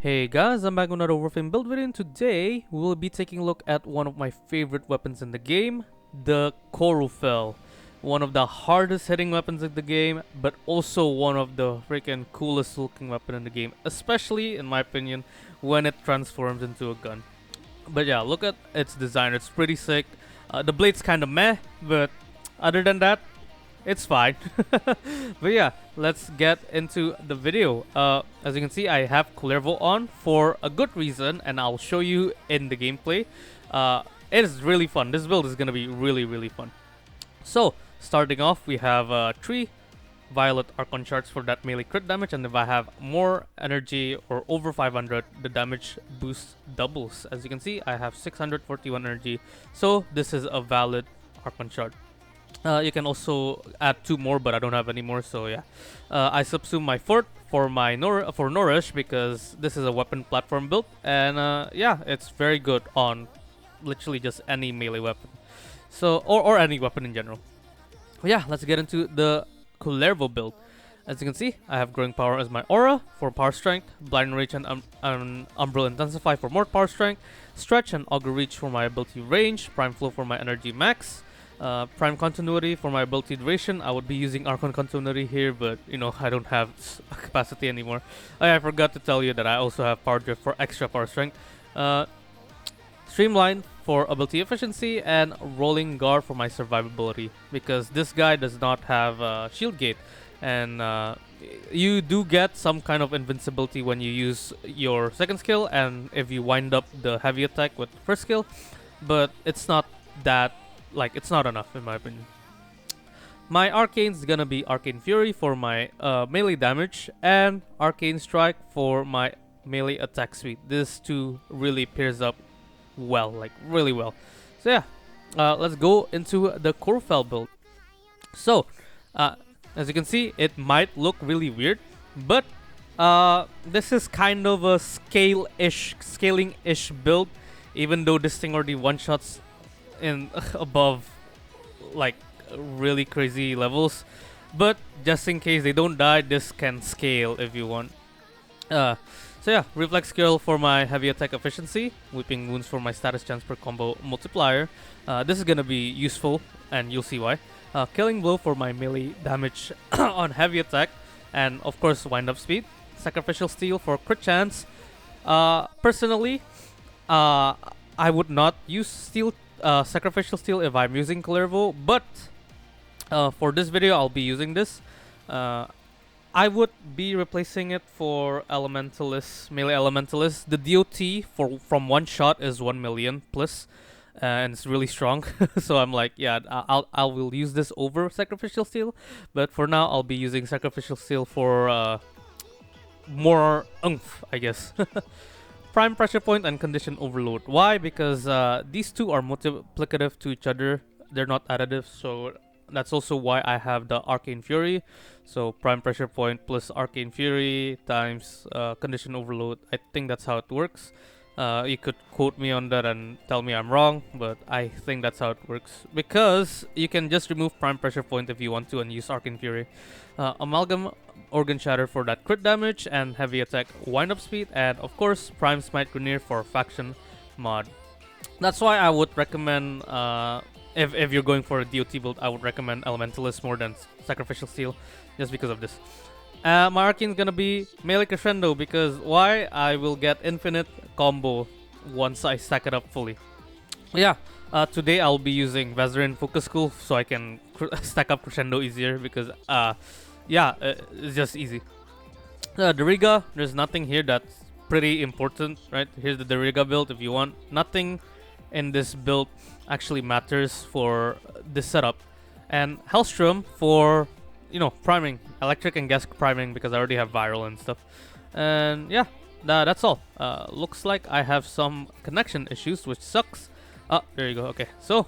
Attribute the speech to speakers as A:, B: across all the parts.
A: Hey guys, I'm back with another Warframe build video, and today we will be taking a look at one of my favorite weapons in the game, the Corufell. One of the hardest hitting weapons in the game, but also one of the freaking coolest looking weapon in the game, especially in my opinion when it transforms into a gun. But yeah, look at its design, it's pretty sick. The blade's kinda meh, but other than that, it's fine. But yeah, let's get into the video. As you can see, I have Kullervo on for a good reason, and I'll show you in the gameplay. It is really fun. This build is gonna be really fun. So starting off, we have 3 violet Archon shards for that melee crit damage, and if I have more energy or over 500, the damage boost doubles. As you can see, I have 641 energy, so this is a valid Archon shard. You can also add 2 more, but I don't have any more, so yeah. I subsume my fort for my Nourish because this is a weapon platform build, and yeah, it's very good on literally just any melee weapon. So or any weapon in general. Yeah, let's get into the Kullervo build. As you can see, I have Growing Power as my aura for power strength, Blind Rage and Umbral Intensify for more power strength, Stretch and Augur Reach for my ability range, Prime Flow for my energy max, Prime Continuity for my ability duration. I would be using Archon Continuity here, but you know, I don't have capacity anymore. I forgot to tell you that I also have Power Drift for extra power strength. Streamline for ability efficiency, and Rolling Guard for my survivability, because this guy does not have Shield Gate, and you do get some kind of invincibility when you use your second skill and if you wind up the heavy attack with first skill, but it's not that, like, it's not enough in my opinion. My Arcane's gonna be Arcane Fury for my melee damage, and Arcane Strike for my melee attack suite. This two really pairs up well, like really well. So yeah, let's go into the Corufell build. So as you can see, it might look really weird, but this is kind of a scaling-ish build, even though this thing already one-shots in above like really crazy levels. But just in case they don't die, this can scale if you want. So yeah, Reflex Skill for my heavy attack efficiency, Whipping Wounds for my status chance per combo multiplier. This is gonna be useful, and you'll see why. Killing Blow for my melee damage on heavy attack, and of course wind up speed. Sacrificial Steel for crit chance. Personally, I would not use Sacrificial Steel if I'm using Kullervo, but for this video I'll be using this. I would be replacing it for Elementalist, melee Elementalist. The DOT from one shot is 1 million plus, and it's really strong. So I'm like, yeah, I will use this over Sacrificial Steel, but for now I'll be using Sacrificial Steel for more oomph, I guess. Prime Pressure Point and Condition Overload. Why? Because these two are multiplicative to each other. They're not additive, so that's also why I have the Arcane Fury. So Prime Pressure Point plus Arcane Fury times Condition Overload. I think that's how it works. You could quote me on that and tell me I'm wrong, but I think that's how it works, because you can just remove Prime Pressure Point if you want to and use Arcane Fury. Amalgam Organ Shatter for that crit damage and heavy attack wind up speed, and of course Prime Smite Grenier for faction mod. That's why I would recommend, if you're going for a DOT build, I would recommend Elementalist more than Sacrificial Steel, just because of this. My Arcane's gonna be Melee Crescendo, because why? I will get infinite combo once I stack it up fully. Yeah, today I'll be using Vazarin Focus so I can stack up Crescendo easier, because yeah, it's just easy. Diriga, there's nothing here that's pretty important, right? Here's the Diriga build if you want. Nothing in this build actually matters for this setup. And Helstrum for, you know, priming, electric and gas priming, because I already have viral and stuff. And yeah, that's all. Looks like I have some connection issues, which sucks. There you go. Okay, so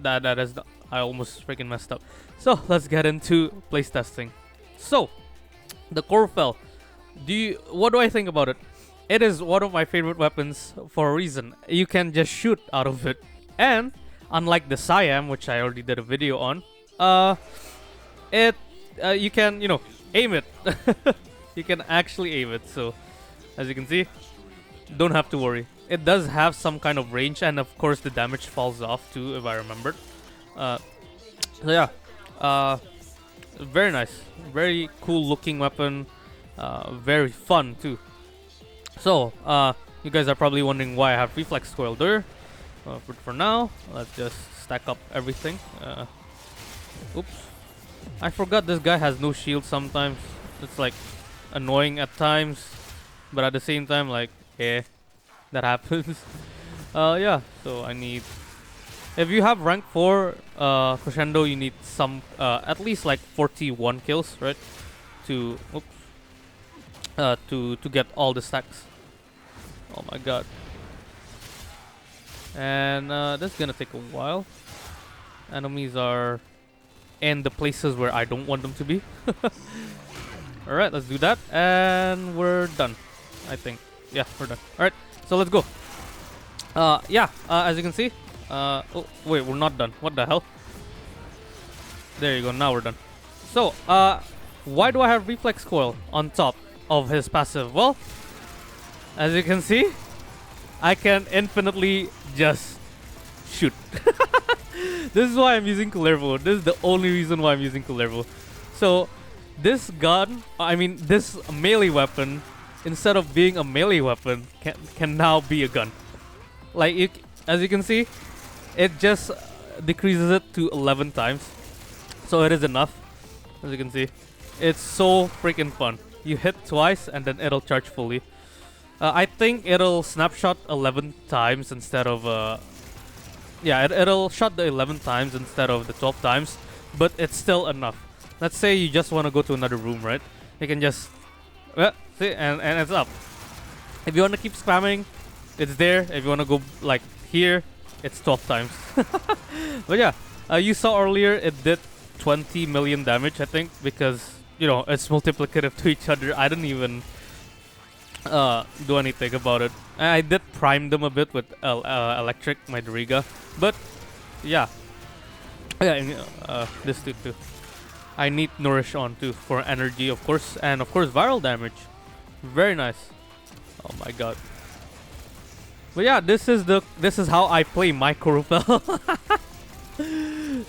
A: that is I almost freaking messed up. So let's get into playtesting. So the Corufell, what do I think about it? It is one of my favorite weapons for a reason. You can just shoot out of it, and unlike the Siam, which I already did a video on, you can, you know, aim it. You can actually aim it. So As you can see, don't have to worry. It does have some kind of range, and of course the damage falls off too, if I remember. So yeah, very nice, very cool looking weapon, very fun too. So you guys are probably wondering why I have reflex coil there. But for now, let's just stack up everything. Oops, I forgot this guy has no shield sometimes. It's like annoying at times, but at the same time, like, yeah, that happens. Yeah, so I need, if you have rank 4 crescendo, you need some at least like 41 kills, right? To to get all the stacks. Oh my god. And that's gonna take a while. Enemies are in the places where I don't want them to be. Alright, let's do that. And we're done, I think. Yeah, we're done. Alright, so let's go. Yeah, as you can see. Oh, wait, we're not done. What the hell? There you go, now we're done. So, why do I have reflex coil on top of his passive? Well, as you can see, I can infinitely just shoot. This is why I'm using Kullervo. This is the only reason why I'm using Kullervo. So, this gun, I mean, this melee weapon, instead of being a melee weapon, can now be a gun. Like, as you can see, it just decreases it to 11 times. So it is enough. As you can see, it's so freaking fun. You hit twice and then it'll charge fully. I think it'll snapshot 11 times instead of yeah, it'll shot the 11 times instead of the 12 times, but it's still enough. Let's say you just want to go to another room, right? You can just see, and it's up. If you want to keep spamming, it's there. If you want to go like here, it's 12 times. But yeah, you saw earlier it did 20 million damage, I think, because, you know, it's multiplicative to each other. I didn't even do anything about it. I did prime them a bit with electric, my Diriga, but yeah, this too. I need nourish on too for energy, of course, and of course viral damage. Very nice. Oh my god. But yeah, this is how I play my Corufell.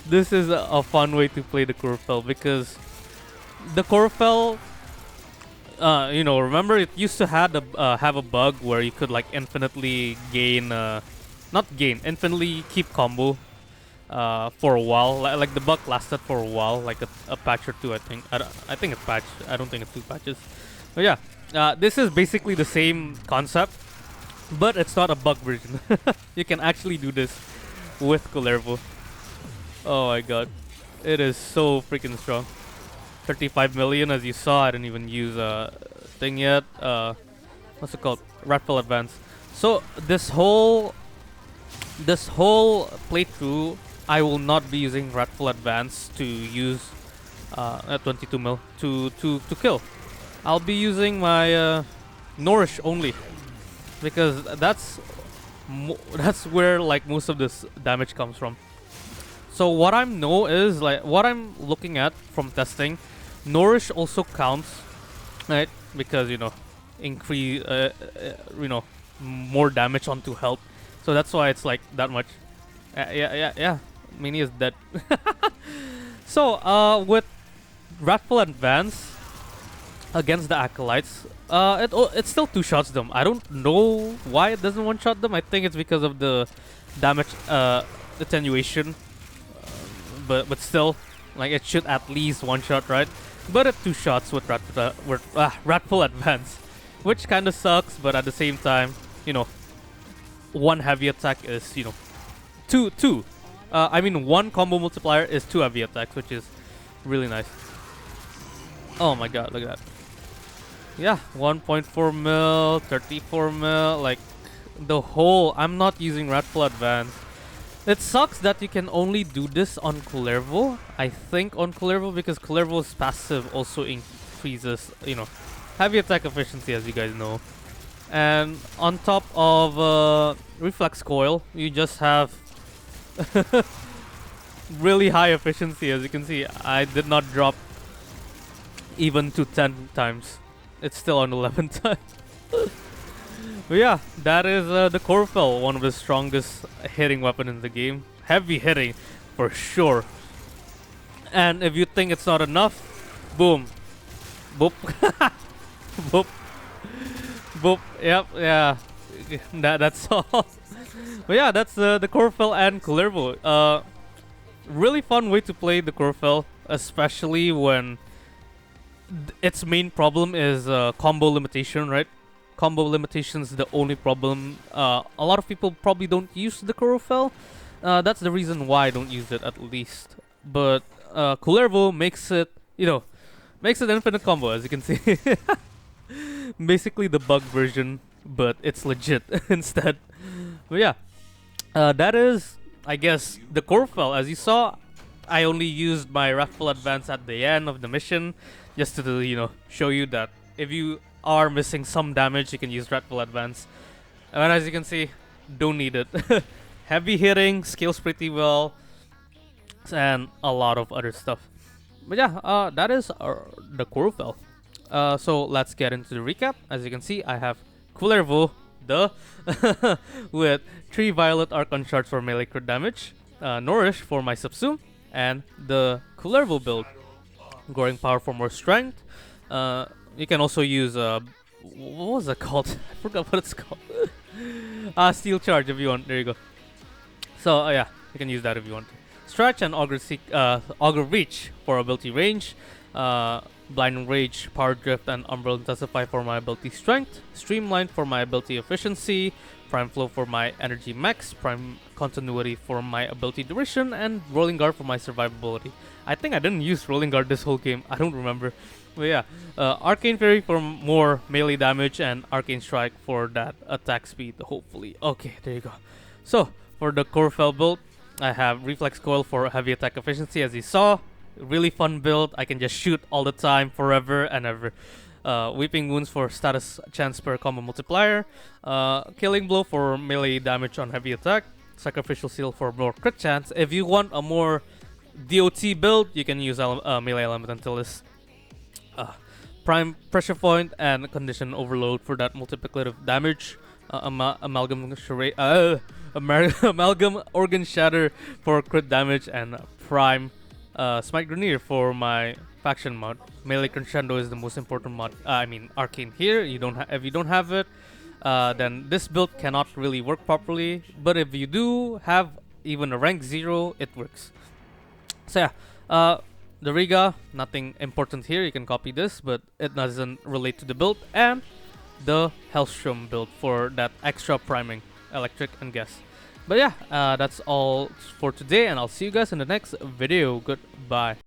A: This is a fun way to play the Corufell, because the Corufell, you know, remember it used to have a bug where you could like infinitely gain, infinitely keep combo for a while. Like the bug lasted for a while, like a patch or two, I think. I think it's patched. I don't think it's 2 patches. But yeah, this is basically the same concept, but it's not a bug version. You can actually do this with Kullervo. Oh my god, it is so freaking strong. 35 million, as you saw. I didn't even use a thing yet. What's it called? Ratful Advance. So this whole playthrough, I will not be using Ratful Advance to use 22 mil to kill. I'll be using my Nourish only, because that's where like most of this damage comes from. So what I know is, like, what I'm looking at from testing, Nourish also counts, right? Because, you know, increase, you know, more damage onto health. So that's why it's like that much. Yeah. Mini is dead. So with Wrathful Advance against the Acolytes, it still 2-shots them. I don't know why it doesn't 1-shot them. I think it's because of the damage attenuation. But still, like, it should at least 1-shot, right? But it 2 shots with Wrathful Advance, which kind of sucks. But at the same time, you know, 1 heavy attack is, you know, two. I mean, 1 combo multiplier is 2 heavy attacks, which is really nice. Oh my god, look at that. Yeah, 1.4 mil, 34 mil, like the whole. I'm not using Wrathful Advance. It sucks that you can only do this on Kullervo. I think on Kullervo, because Kullervo's passive also increases, you know, heavy attack efficiency, as you guys know. And on top of Reflex Coil, you just have really high efficiency. As you can see, I did not drop even to 10 times. It's still on 11 times. But yeah, that is the Corufell, one of the strongest hitting weapon in the game. Heavy hitting, for sure. And if you think it's not enough, boom, boop, boop, boop. Yep, yeah, that's all. But yeah, that's the Corufell and Kullervo. Really fun way to play the Corufell, especially when its main problem is combo limitation, right? Combo limitation is the only problem. A lot of people probably don't use the Corufell. That's the reason why I don't use it, at least. But Kullervo makes it, makes it infinite combo, as you can see. Basically the bug version, but it's legit instead. But yeah, that is, I guess, the Corufell. As you saw, I only used my Wrathful Advance at the end of the mission, just to, show you that if you are missing some damage, you can use Wrathful Advance. And as you can see, don't need it. Heavy hitting, scales pretty well, and a lot of other stuff. But yeah, that is the Corufell. So let's get into the recap. As you can see, I have Kullervo, with 3 Violet Archon shards for melee crit damage, Nourish for my subsume, and the Kullervo build. Growing power for more strength. You can also use what was it called? I forgot what it's called. Steel charge if you want. There you go. So yeah, you can use that if you want. Stretch and Augur Reach for ability range. Blinding Rage, Power Drift, and Umbral Intensify for my ability strength. Streamline for my ability efficiency. Prime Flow for my energy max. Prime Continuity for my ability duration. And Rolling Guard for my survivability. I think I didn't use Rolling Guard this whole game. I don't remember. But yeah, Arcane Fury for more melee damage. And Arcane Strike for that attack speed, hopefully. Okay, there you go. So, for the Corufell build, I have Reflex Coil for heavy attack efficiency, as you saw. Really fun build. I can just shoot all the time, forever and ever. Weeping Wounds for status chance per combo multiplier. Killing Blow for melee damage on heavy attack. Sacrificial Seal for more crit chance. If you want a more DOT build, you can use melee elementalist. Prime Pressure Point and Condition Overload for that multiplicative damage. Amalgam Organ Shatter for crit damage, and Prime Smite Grenadier for my faction mod. Melee Crescendo is the most important mod. Arcane here. If you don't have it, then this build cannot really work properly. But if you do have even a rank 0, it works. So yeah, Diriga, nothing important here. You can copy this, but it doesn't relate to the build. And the Helstrum build for that extra priming, electric and gas. But yeah, that's all for today, and I'll see you guys in the next video. Goodbye.